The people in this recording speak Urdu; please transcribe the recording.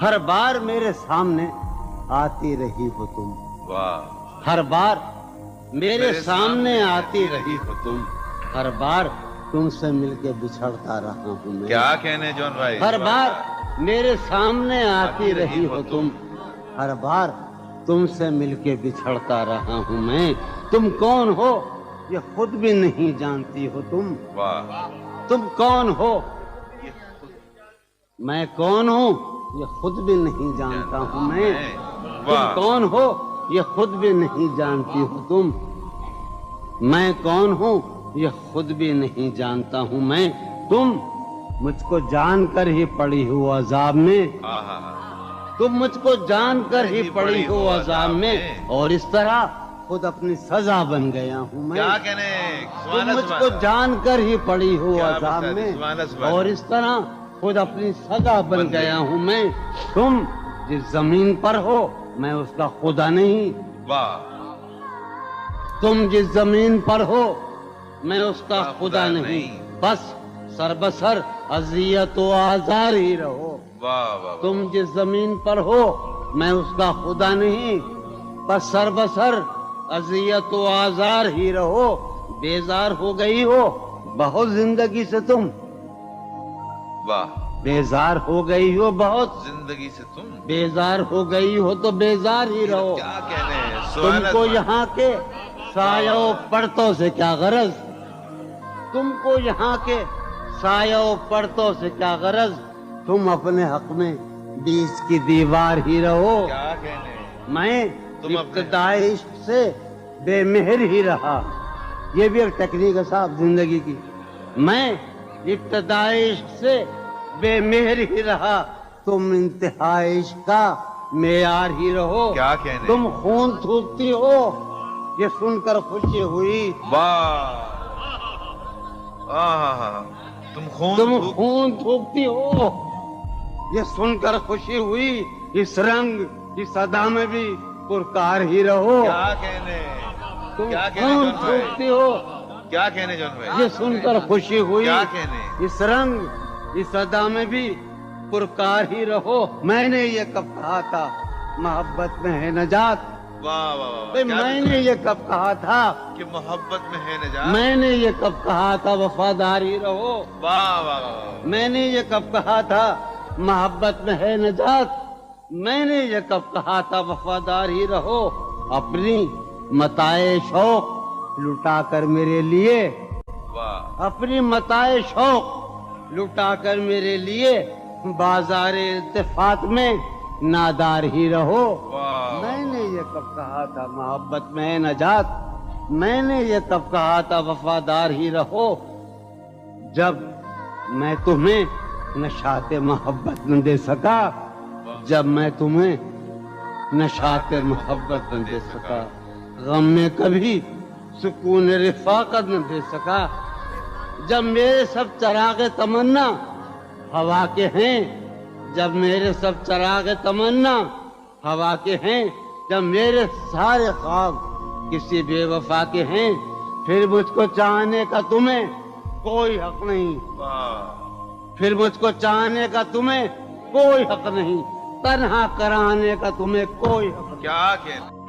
ہر بار میرے سامنے آتی رہی ہو تم. واہ. ہر بار میرے سامنے آتی رہی ہو تم. ہر بار تم سے مل کے بچھڑتا رہا ہوں میں. کیا کہنے جون بھائی. ہر بار میرے سامنے آتی رہی ہو تم. ہر بار تم سے مل کے بچھڑتا رہا ہوں میں. تم کون ہو یہ خود بھی نہیں جانتی ہو تم. واہ. تم کون ہو میں کون ہوں یہ خود بھی نہیں جانتا ہوں میں. تم کون ہو یہ خود بھی نہیں جانتی ہو تم. میں کون ہوں یہ خود بھی نہیں جانتا ہوں میں. تم مجھ کو جان کر ہی پڑی ہو عذاب میں. تم مجھ کو جان کر ہی پڑی ہو عذاب میں. اور اس طرح خود اپنی سزا بن گیا ہوں میں. کیا کہنے. تم مجھ کو جان کر ہی پڑی ہو عذاب میں. اور اس طرح خود اپنی سزا بن گیا ہوں میں. تم جس زمین پر ہو میں اس کا خدا نہیں. واہ. تم جس زمین پر ہو میں اس کا خدا نہیں. بس سر بسر اذیت و آزار ہی رہو. واہ. تم جس زمین پر ہو میں اس کا خدا نہیں. بس سر بسر اذیت و آزار ہی رہو. بیزار ہو گئی ہو بہت زندگی سے تم. واہ. بیزار ہو گئی ہو بہت زندگی سے تم. بیزار ہو گئی ہو تو بیزار ہی رہو. کیا کہنے. تم کو یہاں کے سایہ و پرتوں سے کیا غرض. تم کو یہاں کے سایہ و پرتوں سے کیا غرض. تم اپنے حق میں بیچ کی دیوار ہی رہو. کیا کہنے. میں ابتدائی عشق سے بے مہر ہی رہا. یہ بھی ایک ٹیکنیک ہے صاحب زندگی کی. میں ابتدائی عشق سے بے مہر ہی رہا. تم انتہائی عشق کا معیار ہی رہو. کیا کہنے. تم خون تھوکتی ہو یہ سن کر خوشی ہوئی. واہ. تم خون تھوکتی ہو یہ سن کر خوشی ہوئی. اس رنگ اس ادا میں بھی پرکار ہی رہو. کیا کہنے. تم خون تھوکتی ہو کیا کہنے جون بھائی. یہ سن کر خوشی ہوئی. کیا کہنے. اس رنگ اس ادا میں بھی پرکار ہی رہو. میں نے یہ کب کہا تھا محبت میں ہے نجات. واہ واہ. میں نے یہ کب کہا تھا کہ محبت میں ہے نجات. میں نے یہ کب کہا تھا وفادار ہی رہو. واہ واہ. میں نے یہ کب کہا تھا محبت میں ہے نجات. میں نے یہ کب کہا تھا وفادار ہی رہو. اپنی متاع شوق لٹا کر میرے لیے. واہ. اپنی متاع شوق لٹا کر میرے لیے بازار التفات میں نادار ہی رہو. میں نے یہ کب کہا تھا محبت میں ہے نجات. میں نے یہ کب کہا تھا وفادار ہی رہو. جب میں تمہیں نشاط محبت نہ دے سکا. جب میں تمہیں نشاط محبت نہ دے سکا. غم میں کبھی سکون رفاقت نہ دے سکا. جب میرے سب چراغ تمنا ہوا کے ہیں. جب میرے سب چراغ تمنا ہوا کے ہیں. جب میرے سارے خواب کسی بے وفا کے ہیں. پھر مجھ کو چاہنے کا تمہیں کوئی حق نہیں. پھر مجھ کو چاہنے کا تمہیں کوئی حق نہیں. تنہا کرانے کا تمہیں کوئی حق نہیں. کیا کہنے.